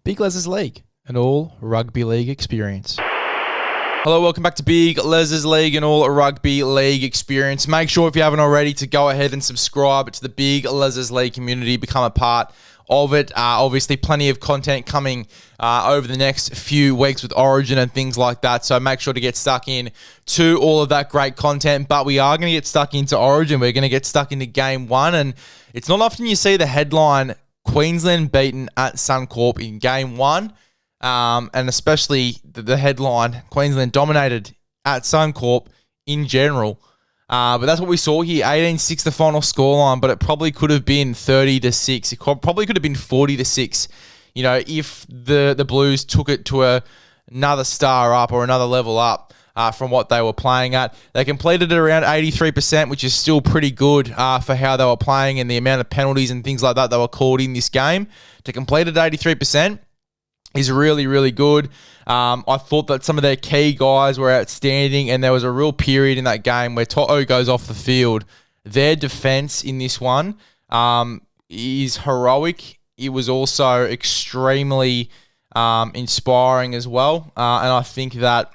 Big LEZ'S League, an all rugby league experience. Hello, welcome back to Big LEZ'S League, an all rugby league experience. Make sure if you haven't already to go ahead and subscribe to the Big LEZ'S League community, become a part of it. Obviously, plenty of content coming over the next few weeks with Origin and things like that. So make sure to get stuck in to all of that great content. But we are going to get stuck into Origin. We're going to get stuck into Game 1. And it's not often you see the headline, Queensland beaten at Suncorp in Game 1. And especially the headline, Queensland dominated at Suncorp in general. But that's what we saw here, 18-6 the final scoreline, but it probably could have been 30-6. It probably could have been 40-6, you know, if the Blues took it to another star up or another level up from what they were playing at. They completed it around 83%, which is still pretty good for how they were playing and the amount of penalties and things like that they were called in this game. To complete it at 83%, is really, really good. I thought that some of their key guys were outstanding, and there was a real period in that game where Toto goes off the field. Their defense in this one is heroic. It was also extremely inspiring as well, and I think that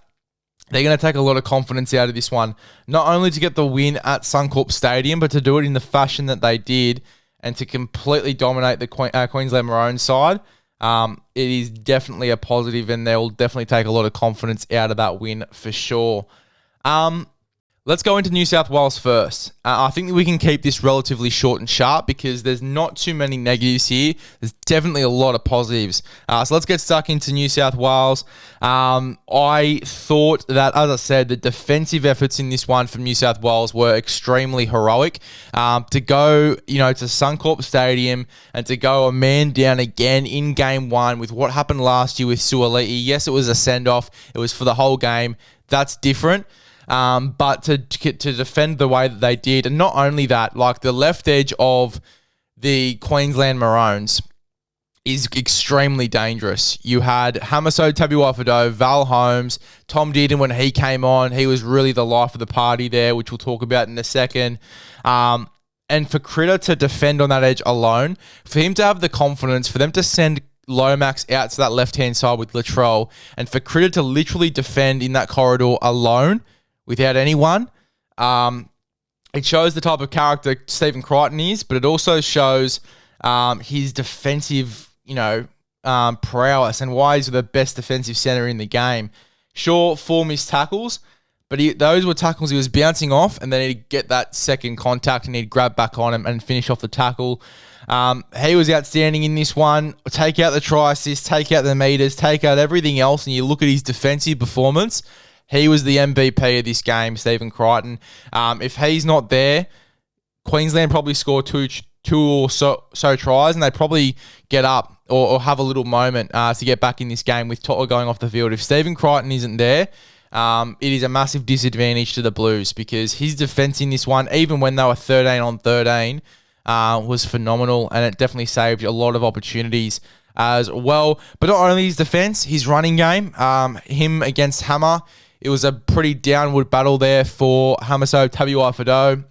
they're going to take a lot of confidence out of this one, not only to get the win at Suncorp Stadium, but to do it in the fashion that they did and to completely dominate the Queensland Maroons side. It is definitely a positive, and they'll definitely take a lot of confidence out of that win for sure. Let's go into New South Wales first. I think that we can keep this relatively short and sharp because there's not too many negatives here. There's definitely a lot of positives. So let's get stuck into New South Wales. I thought that, as I said, the defensive efforts in this one from New South Wales were extremely heroic. To go, to Suncorp Stadium and to go a man down again in Game 1 with what happened last year with Suaalii. Yes, it was a send-off. It was for the whole game. That's different. But to defend the way that they did, and not only that, like the left edge of the Queensland Maroons is extremely dangerous. You had Hamiso Tabuai-Fidow, Val Holmes, Tom Dearden when he came on. He was really the life of the party there, which we'll talk about in a second. And for Critter to defend on that edge alone, for him to have the confidence, for them to send Lomax out to that left-hand side with Latrell, and for Critter to literally defend in that corridor alone, without anyone, it shows the type of character Stephen Crichton is, but it also shows his defensive, prowess and why he's the best defensive centre in the game. Sure, 4 missed tackles, but those were tackles he was bouncing off, and then he'd get that second contact and he'd grab back on him and finish off the tackle. He was outstanding in this one. Take out the try assist, take out the meters, take out everything else, and you look at his defensive performance. He was the MVP of this game, Stephen Crichton. If he's not there, Queensland probably score two or so tries, and they probably get up or have a little moment to get back in this game with Toto going off the field. If Stephen Crichton isn't there, it is a massive disadvantage to the Blues because his defense in this one, even when they were 13 on 13, was phenomenal, and it definitely saved a lot of opportunities as well. But not only his defense, his running game, him against Hammer, it was a pretty downward battle there for Hamiso Tabuai-Fidow.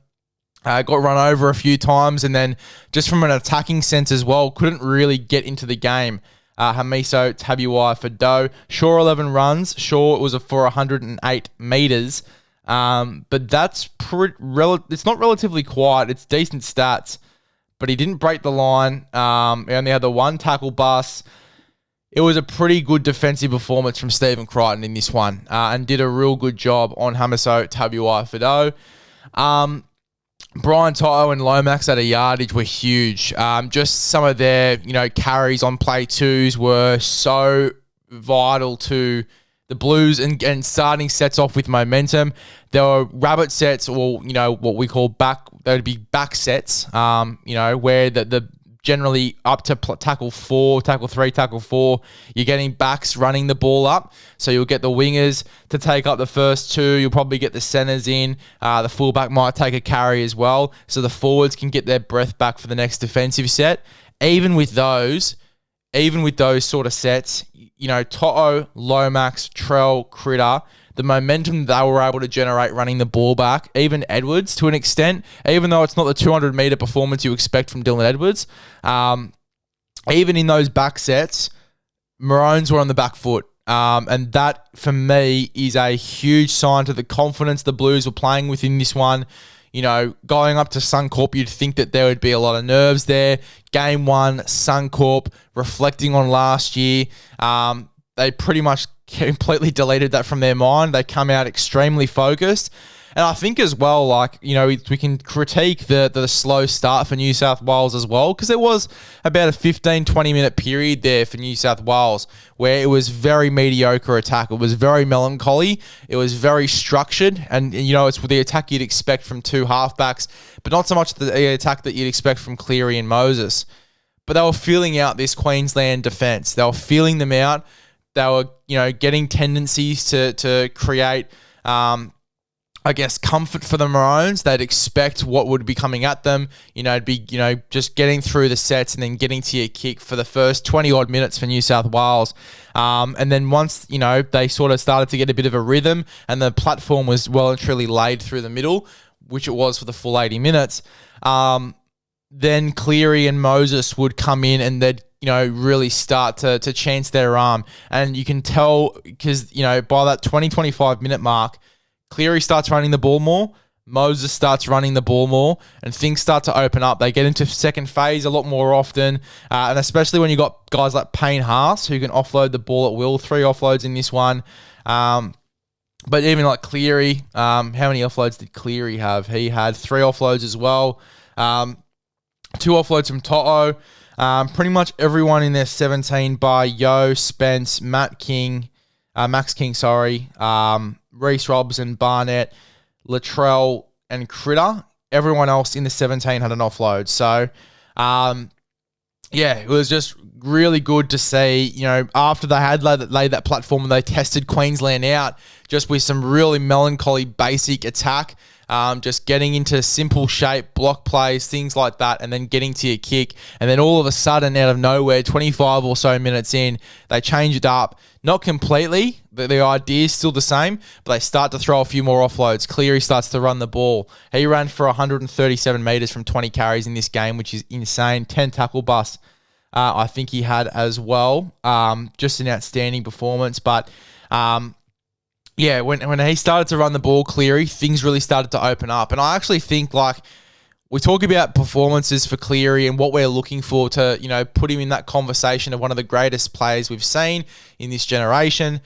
Got run over a few times, and then just from an attacking sense as well, couldn't really get into the game. Hamiso Tabuai-Fidow, sure 11 runs, sure it was for 108 metres, but that's it's not relatively quiet. It's decent stats, but he didn't break the line. He only had the one tackle bust. It was a pretty good defensive performance from Stephen Crichton in this one, and did a real good job on Hamiso Tabuai-Fidow. Brian Toto and Lomax at a yardage were huge. Just some of their, carries on play twos were so vital to the Blues and starting sets off with momentum. There were rabbit sets, or, what we call they'd be back sets, where the generally up to tackle 4, tackle 3, tackle 4. You're getting backs running the ball up. So you'll get the wingers to take up the first 2. You'll probably get the centers in. The fullback might take a carry as well. So the forwards can get their breath back for the next defensive set. Even with those sort of sets, Toto, Lomax, Trell, Critter, the momentum they were able to generate running the ball back, even Edwards to an extent, even though it's not the 200-metre performance you expect from Dylan Edwards, even in those back sets, Maroons were on the back foot. And that, for me, is a huge sign to the confidence the Blues were playing with in this one. You know, going up to Suncorp, you'd think that there would be a lot of nerves there. Game 1, Suncorp, reflecting on last year. They pretty much completely deleted that from their mind. They come out extremely focused. And I think as well, like, you know, we can critique the slow start for New South Wales as well, because there was about a 15, 20-minute period there for New South Wales where it was very mediocre attack. It was very melancholy. It was very structured. And, you know, it's the attack you'd expect from two halfbacks, but not so much the attack that you'd expect from Cleary and Moses. But they were feeling out this Queensland defence. They were feeling them out. They were, you know, getting tendencies to create I guess, comfort for the Maroons. They'd expect what would be coming at them. You know, it'd be, you know, just getting through the sets and then getting to your kick for the first 20-odd minutes for New South Wales. And then once, you know, they sort of started to get a bit of a rhythm and the platform was well and truly laid through the middle, which it was for the full 80 minutes, then Cleary and Moses would come in and they'd, you know, really start to chance their arm. And you can tell because, you know, by that 20-25 minute mark, Cleary starts running the ball more, Moses starts running the ball more, and things start to open up. They get into second phase a lot more often, and especially when you got guys like Payne Haas who can offload the ball at will. 3 offloads in this one. But even like Cleary, how many offloads did Cleary have? He had 3 offloads as well. 2 offloads from Toto. Pretty much everyone in their 17 by Yo, Spence, Max King, Reece Robson, Barnett, Latrell, and Critter. Everyone else in the 17 had an offload. So, yeah, it was just really good to see, you know, after they had laid that platform and they tested Queensland out just with some really melancholy basic attack, just getting into simple shape, block plays, things like that, and then getting to your kick. And then all of a sudden, out of nowhere, 25 or so minutes in, they change it up. Not completely. The idea is still the same, but they start to throw a few more offloads. Cleary starts to run the ball. He ran for 137 metres from 20 carries in this game, which is insane. 10 tackle busts, I think he had as well. Just an outstanding performance. But, yeah, when he started to run the ball, Cleary, things really started to open up. And I actually think, like, we talk about performances for Cleary and what we're looking for to, you know, put him in that conversation of one of the greatest players we've seen in this generation.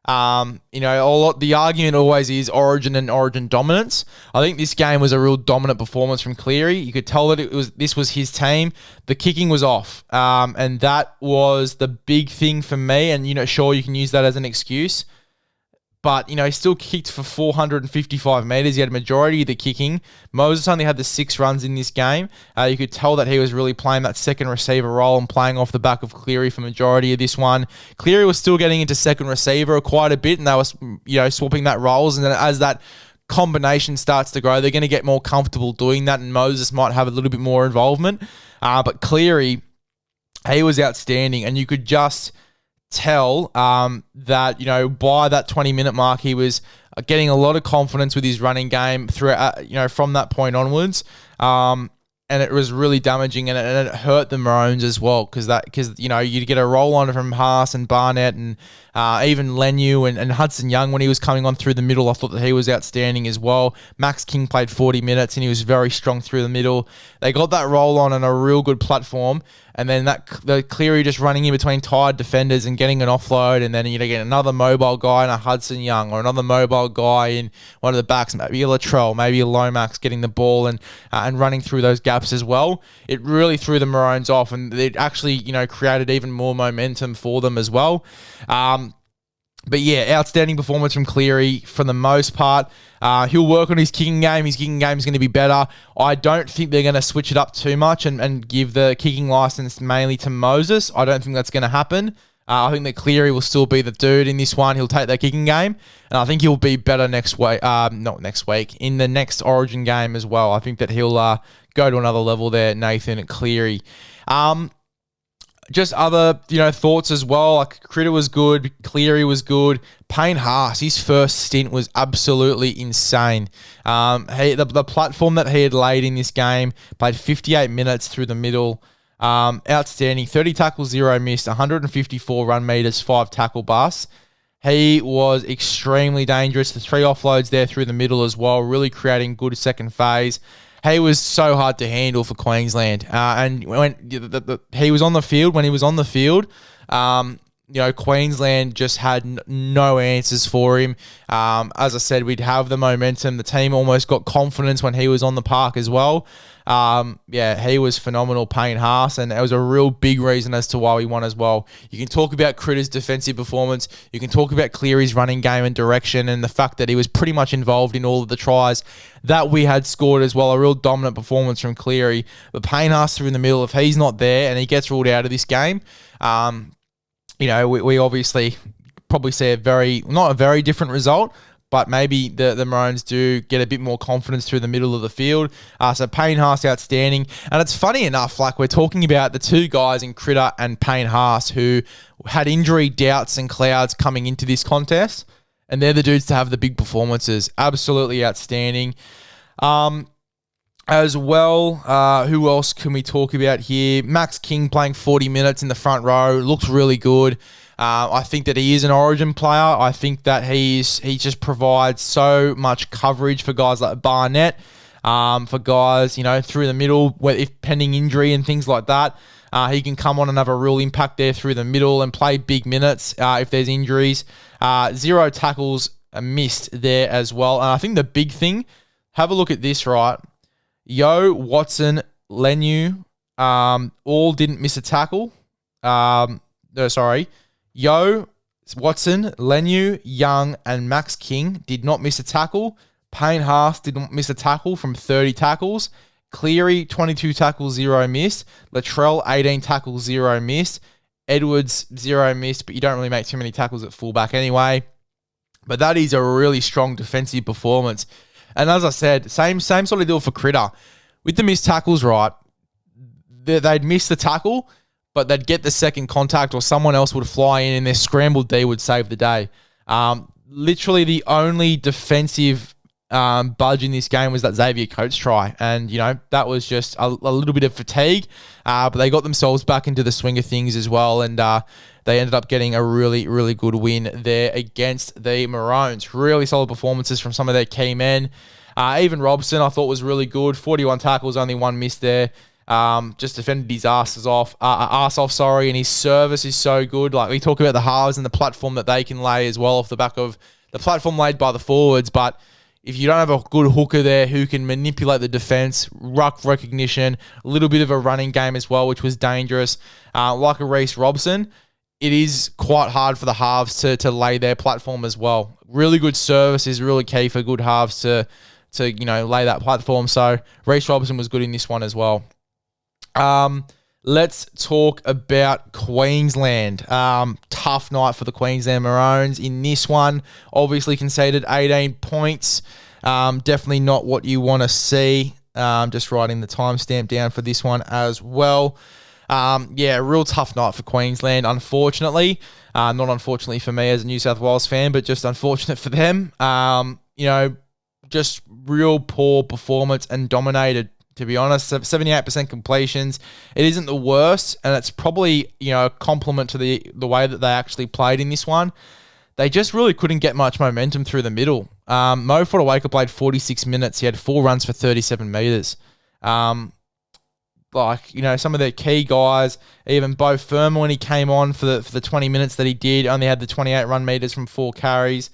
You know, the argument always is origin and origin dominance. I think this game was a real dominant performance from Cleary. You could tell that this was his team. The kicking was off, and that was the big thing for me. And, you know, sure, you can use that as an excuse. But, you know, he still kicked for 455 metres. He had a majority of the kicking. Moses only had the 6 runs in this game. You could tell that he was really playing that second receiver role and playing off the back of Cleary for majority of this one. Cleary was still getting into second receiver quite a bit, and they were, you know, swapping that roles. And then as that combination starts to grow, they're going to get more comfortable doing that, and Moses might have a little bit more involvement. But Cleary, he was outstanding, and you could just tell that, you know, by that 20-minute mark, he was getting a lot of confidence with his running game through, you know, from that point onwards. And it was really damaging, and it hurt the Maroons as well because you know, you'd get a roll on from Haas and Barnett and even Lenu and Hudson Young when he was coming on through the middle. I thought that he was outstanding as well. Max King played 40 minutes and he was very strong through the middle. They got that roll on a real good platform, and then the Cleary just running in between tired defenders and getting an offload, and then you get another mobile guy in a Hudson Young or another mobile guy in one of the backs, maybe a Latrell, maybe a Lomax getting the ball and running through those gaps as well. It really threw the Maroons off, and it actually, you know, created even more momentum for them as well. But yeah, outstanding performance from Cleary for the most part. He'll work on his kicking game. His kicking game is going to be better. I don't think they're going to switch it up too much and give the kicking license mainly to Moses. I don't think that's going to happen. I think that Cleary will still be the dude in this one. He'll take that kicking game, and I think he'll be better next week. Not next week, in the next Origin game as well. I think that he'll go to another level there, Nathan Cleary. Just other, you know, thoughts as well. Like Critter was good, Cleary was good. Payne Haas, his first stint was absolutely insane. The platform that he had laid in this game, played 58 minutes through the middle. Outstanding. 30 tackles, 0 missed, 154 run meters, 5 tackle busts. He was extremely dangerous. The 3 offloads there through the middle as well, really creating good second phase. He was so hard to handle for Queensland. And when he was on the field, Queensland just had no answers for him. As I said, we'd have the momentum. The team almost got confidence when he was on the park as well. He was phenomenal, Payne Haas, and it was a real big reason as to why we won as well. You can talk about Critter's defensive performance. You can talk about Cleary's running game and direction and the fact that he was pretty much involved in all of the tries that we had scored as well. A real dominant performance from Cleary. But Payne Haas through in the middle, if he's not there and he gets ruled out of this game, we obviously probably see not a very different result, but maybe the Maroons do get a bit more confidence through the middle of the field. So Payne Haas outstanding. And it's funny enough, like we're talking about the 2 guys in Critter and Payne Haas who had injury doubts and clouds coming into this contest, and they're the dudes to have the big performances. Absolutely outstanding. As well, who else can we talk about here? Max King playing 40 minutes in the front row. Looks really good. I think that he is an origin player. I think that he just provides so much coverage for guys like Barnett, for guys, through the middle, if pending injury and things like that. He can come on and have a real impact there through the middle and play big minutes if there's injuries. 0 tackles missed there as well. And I think the big thing, have a look at this, right? Yo, Watson, Lenu, all didn't miss a tackle. Yo, Watson, Lenu, Young, and Max King did not miss a tackle. Payne Haas did not miss a tackle from 30 tackles. Cleary, 22 tackles, 0 missed. Latrell, 18 tackles, 0 missed. Edwards, 0 missed, but you don't really make too many tackles at fullback anyway. But that is a really strong defensive performance. And as I said, same sort of deal for Critter. With the missed tackles, right, they'd miss the tackle, but they'd get the second contact or someone else would fly in and their scrambled D would save the day. Literally the only defensive budge in this game was that Xavier Coates try. And, that was just a little bit of fatigue, but they got themselves back into the swing of things as well. And they ended up getting a really, really good win there against the Maroons. Really solid performances from some of their key men. Even Robson, I thought, was really good. 41 tackles, only 1 miss there. Just defended his ass off, and his service is so good. Like, we talk about the halves and the platform that they can lay as well off the back of the platform laid by the forwards, but if you don't have a good hooker there who can manipulate the defense, ruck recognition, a little bit of a running game as well, which was dangerous, like a Reece Robson, it is quite hard for the halves to lay their platform as well. Really good service is really key for good halves to lay that platform. So Reece Robson was good in this one as well. Let's talk about Queensland. Tough night for the Queensland Maroons in this one. Obviously conceded 18 points. Definitely not what you want to see. Just writing the timestamp down for this one as well. Real tough night for Queensland, unfortunately. Not unfortunately for me as a New South Wales fan, but just unfortunate for them. Just real poor performance and dominated. To be honest, 78% completions. It isn't the worst, and it's probably a compliment to the way that they actually played in this one. They just really couldn't get much momentum through the middle. Mo Fotuaika played 46 minutes. He had 4 runs for 37 metres. Some of their key guys, even Bo Firma when he came on for the 20 minutes that he did, only had the 28 run metres from 4 carries.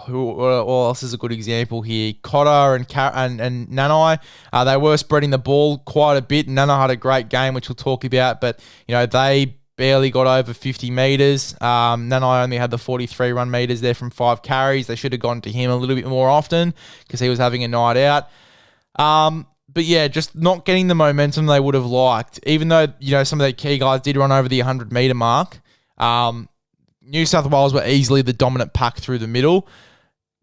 Who else is a good example here? Cotter and Nanai, they were spreading the ball quite a bit. Nanai had a great game, which we'll talk about, but they barely got over 50 metres. Nanai only had the 43 run metres there from 5 carries. They should have gone to him a little bit more often because he was having a night out. But yeah, just not getting the momentum they would have liked. Even though some of their key guys did run over the 100 metre mark. New South Wales were easily the dominant pack through the middle.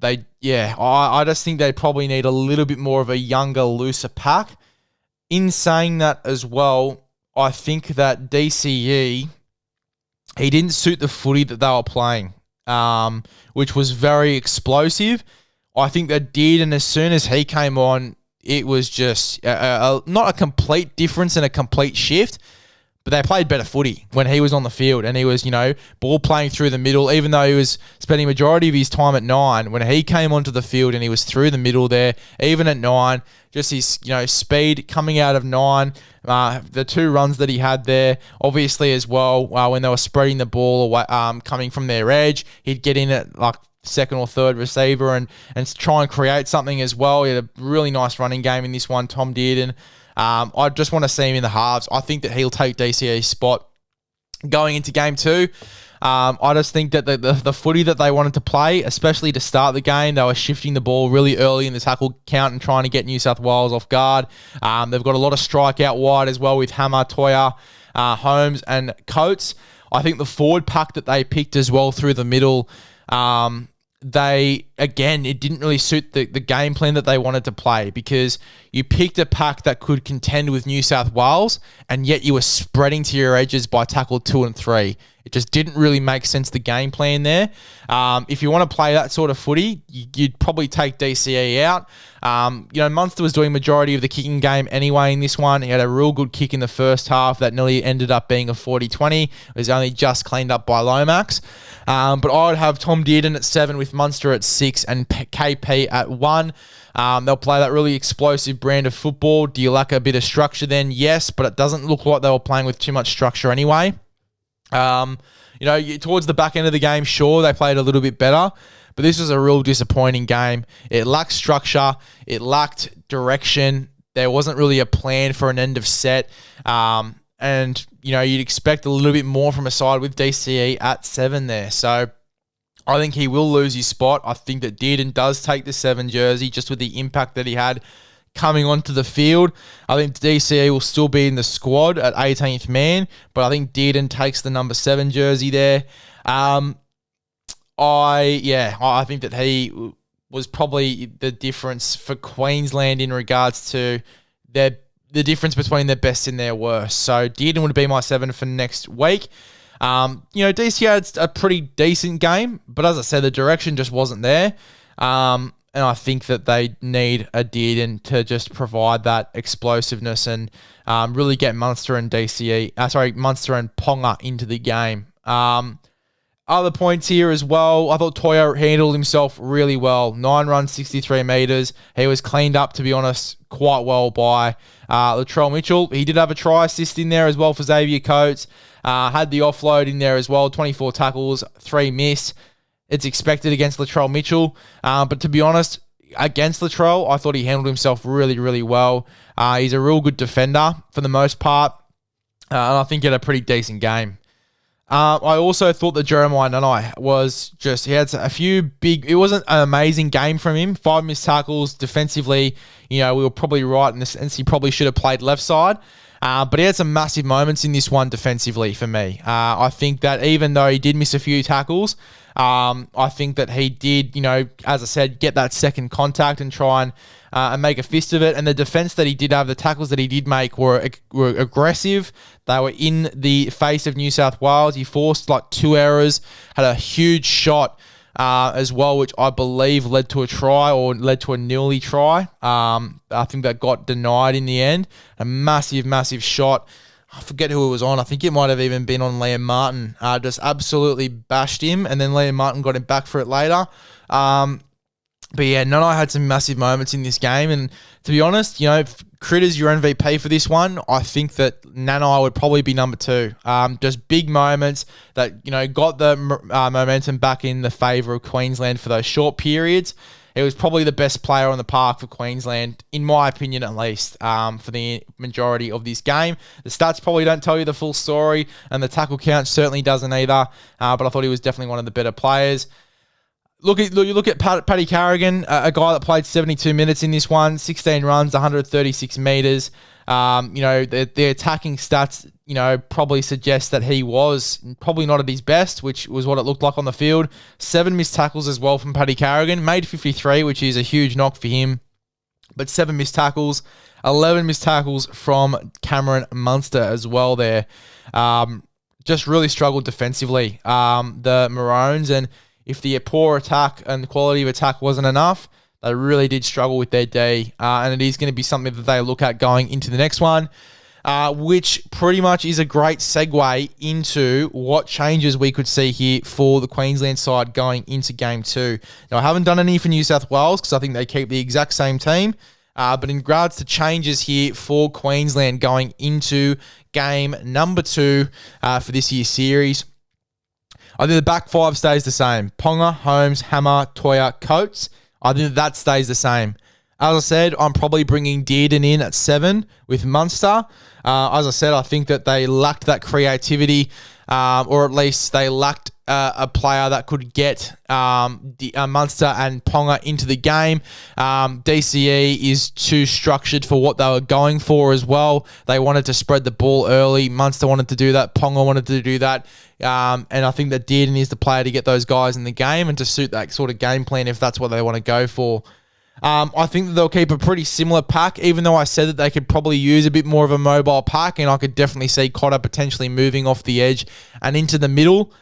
I just think they probably need a little bit more of a younger, looser pack. In saying that as well, I think that DCE, he didn't suit the footy that they were playing, which was very explosive. I think they did, and as soon as he came on, it was just not a complete difference and a complete shift, but they played better footy when he was on the field, and he was, ball playing through the middle, even though he was spending majority of his time at 9. When he came onto the field and he was through the middle there, even at 9, just his, speed coming out of 9, the 2 runs that he had there, obviously as well, when they were spreading the ball away, coming from their edge, he'd get in at like second or third receiver and try and create something as well. He had a really nice running game in this one, Tom Dearden. I just want to see him in the halves. I think that he'll take DCE's spot going into game 2. I just think that the footy that they wanted to play, especially to start the game, they were shifting the ball really early in the tackle count and trying to get New South Wales off guard. They've got a lot of strike out wide as well with Hammer, Toya, Holmes and Coates. I think the forward pack that they picked as well through the middle, it didn't really suit the game plan that they wanted to play, because you picked a pack that could contend with New South Wales, and yet you were spreading to your edges by tackle 2 and 3. It just didn't really make sense, the game plan there. If you want to play that sort of footy, you'd probably take DCE out. Munster was doing majority of the kicking game anyway in this one. He had a real good kick in the first half that nearly ended up being a 40-20. It was only just cleaned up by Lomax. But I would have Tom Dearden at 7 with Munster at 6 and KP at 1. They'll play that really explosive brand of football. Do you lack a bit of structure then? Yes, but it doesn't look like they were playing with too much structure anyway. Towards the back end of the game, sure, they played a little bit better, but this was a real disappointing game. It lacked structure. It lacked direction. There wasn't really a plan for an end of set. And you'd expect a little bit more from a side with DCE at 7 there. So I think he will lose his spot. I think that Dearden does take the 7 jersey just with the impact that he had coming onto the field. I think DCE will still be in the squad at 18th man, but I think Dearden takes the number 7 jersey there. I think that he was probably the difference for Queensland in regards to the difference between their best and their worst. So Dearden would be my 7 for next week. DC had a pretty decent game, but as I said, the direction just wasn't there. And I think that they need a Dearden to just provide that explosiveness and really get Munster and Munster and Ponga into the game. Other points here as well. I thought Toya handled himself really well. 9 runs, 63 metres. He was cleaned up, to be honest, quite well by Latrell Mitchell. He did have a try assist in there as well for Xavier Coates. Had the offload in there as well. 24 tackles, 3 miss. It's expected against Latrell Mitchell. But to be honest, against Latrell, I thought he handled himself really, really well. He's a real good defender for the most part. And I think he had a pretty decent game. I also thought that Jeremiah Nanai he had a few big, it wasn't an amazing game from him. 5 missed tackles defensively. We were probably right in the sense he probably should have played left side. But he had some massive moments in this one defensively for me. I think that even though he did miss a few tackles, I think that he did, as I said, get that second contact and try and make a fist of it. And the defense that he did have, the tackles that he did make were aggressive. They were in the face of New South Wales. He forced 2 errors, had a huge shot as well, which I believe led to a try or led to a nearly try. I think that got denied in the end. A massive, massive shot. I forget who it was on. I think it might have even been on Liam Martin. Just absolutely bashed him, and then Liam Martin got him back for it later. But yeah, Nanai had some massive moments in this game, and to be honest, Critter's your MVP for this one. I think that Nanai would probably be number 2. Just big moments that, got the momentum back in the favour of Queensland for those short periods. He was probably the best player on the park for Queensland, in my opinion at least, for the majority of this game. The stats probably don't tell you the full story, and the tackle count certainly doesn't either, but I thought he was definitely one of the better players. You look at Paddy Carrigan, a guy that played 72 minutes in this one, 16 runs, 136 metres. The attacking stats, probably suggest that he was probably not at his best, which was what it looked like on the field. 7 missed tackles as well from Paddy Carrigan, made 53, which is a huge knock for him. But 7 missed tackles, 11 missed tackles from Cameron Munster as well there. Just really struggled defensively, the Maroons, and if the poor attack and the quality of attack wasn't enough, They really did struggle with their D, and it is going to be something that they look at going into the next one, which pretty much is a great segue into what changes we could see here for the Queensland side going into Game 2. Now, I haven't done any for New South Wales because I think they keep the exact same team, but in regards to changes here for Queensland going into Game number 2 for this year's series, I think the back 5 stays the same. Ponga, Holmes, Hammer, Toya, Coates. I think that stays the same. As I said, I'm probably bringing Dearden in at 7 with Munster. As I said, I think that they lacked that creativity, or at least they lacked a player that could get Munster and Ponga into the game. DCE is too structured for what they were going for as well. They wanted to spread the ball early. Munster wanted to do that. Ponga wanted to do that. And I think that Dearden is the player to get those guys in the game and to suit that sort of game plan if that's what they want to go for. I think that they'll keep a pretty similar pack, even though I said that they could probably use a bit more of a mobile pack, and I could definitely see Cotter potentially moving off the edge and into the middle.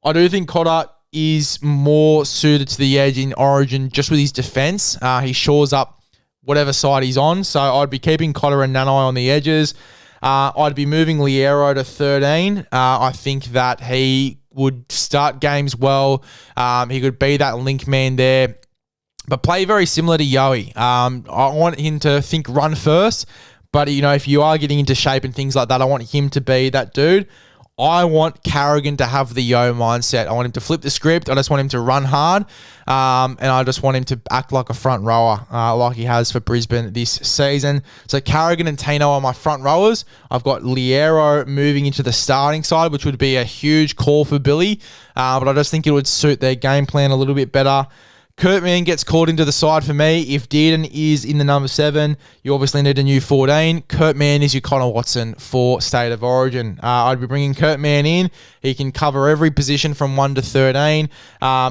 I do think Cotter is more suited to the edge in Origin just with his defense. He shores up whatever side he's on, so I'd be keeping Cotter and Nanai on the edges. I'd be moving Liero to 13. I think that he would start games well. He could be that link man there, but play very similar to Yowie. I want him to think run first, but if you are getting into shape and things like that, I want him to be that dude. I want Carrigan to have the Yo mindset. I want him to flip the script. I just want him to run hard, and I just want him to act like a front rower, like he has for Brisbane this season. So Carrigan and Tino are my front rowers. I've got Liero moving into the starting side, which would be a huge call for Billy, but I just think it would suit their game plan a little bit better. Kurtman gets called into the side for me. If Dearden is in the number 7, you obviously need a new 14. Kurtman is your Connor Watson for State of Origin. I'd be bringing Kurtman in. He can cover every position from 1 to 13.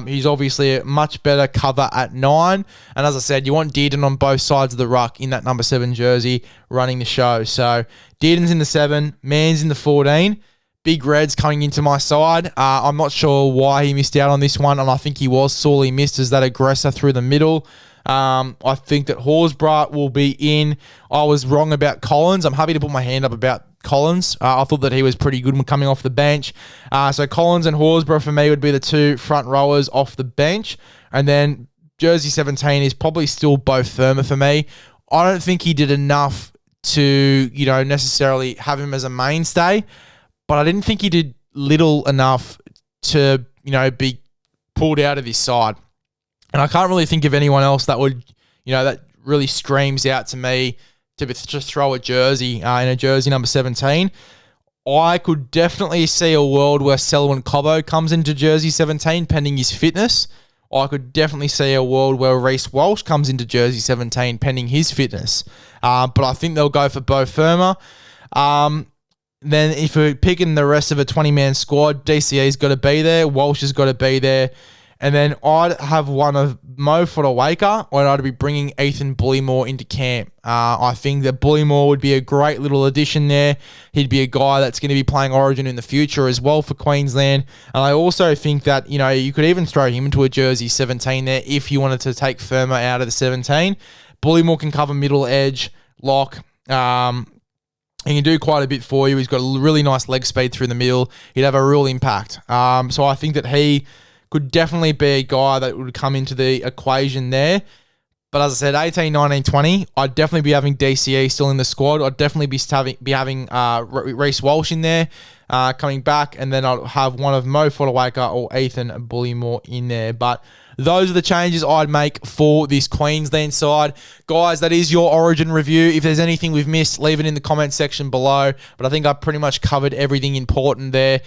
He's obviously a much better cover at 9. And as I said, you want Dearden on both sides of the ruck in that number 7 jersey running the show. So Dearden's in the 7, Mann's in the 14. Big Reds coming into my side. I'm not sure why he missed out on this one, and I think he was sorely missed as that aggressor through the middle. I think that Horsburgh will be in. I was wrong about Collins. I'm happy to put my hand up about Collins. I thought that he was pretty good when coming off the bench. So Collins and Horsburgh for me would be the 2 front rowers off the bench. And then jersey 17 is probably still both firmer for me. I don't think he did enough to, necessarily have him as a mainstay, but I didn't think he did little enough to, be pulled out of his side. And I can't really think of anyone else that would, that really screams out to me to just throw a jersey in a jersey number 17. I could definitely see a world where Selwyn Cobbo comes into jersey 17 pending his fitness. I could definitely see a world where Reece Walsh comes into jersey 17 pending his fitness. But I think they'll go for Beau Fermor. Then if we're picking the rest of a 20-man squad, DCE's got to be there. Walsh has got to be there. And then I'd have one of Mo Fodawaker, or I'd be bringing Ethan Bullymore into camp. I think that Bullymore would be a great little addition there. He'd be a guy that's going to be playing Origin in the future as well for Queensland. And I also think that, you could even throw him into a jersey 17 there if you wanted to take Fermor out of the 17. Bullymore can cover middle edge, lock. He can do quite a bit for you. He's got a really nice leg speed through the middle. He'd have a real impact. So I think that he could definitely be a guy that would come into the equation there. But as I said, 18, 19, 20, I'd definitely be having DCE still in the squad. I'd definitely be having Reece Walsh in there coming back. And then I'll have one of Mo Fodawaker or Ethan Bullymore in there. But those are the changes I'd make for this Queensland side. Guys, that is your Origin review. If there's anything we've missed, leave it in the comment section below. But I think I've pretty much covered everything important there.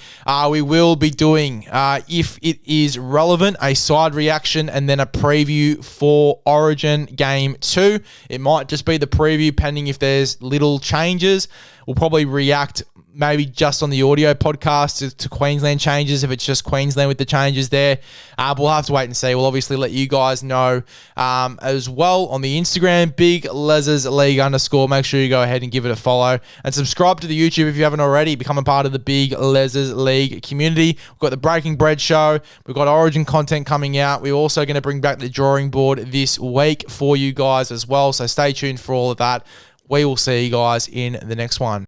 We will be doing, if it is relevant, a side reaction and then a preview for Origin Game 2. It might just be the preview pending if there's little changes. We'll probably react maybe just on the audio podcast to Queensland changes, if it's just Queensland with the changes there. We'll have to wait and see. We'll obviously let you guys know as well on the Instagram, Big LEZ'S League _ Make sure you go ahead and give it a follow and subscribe to the YouTube if you haven't already. Become a part of the Big LEZ'S League community. We've got the Breaking Bread show. We've got Origin content coming out. We're also going to bring back the drawing board this week for you guys as well. So stay tuned for all of that. We will see you guys in the next one.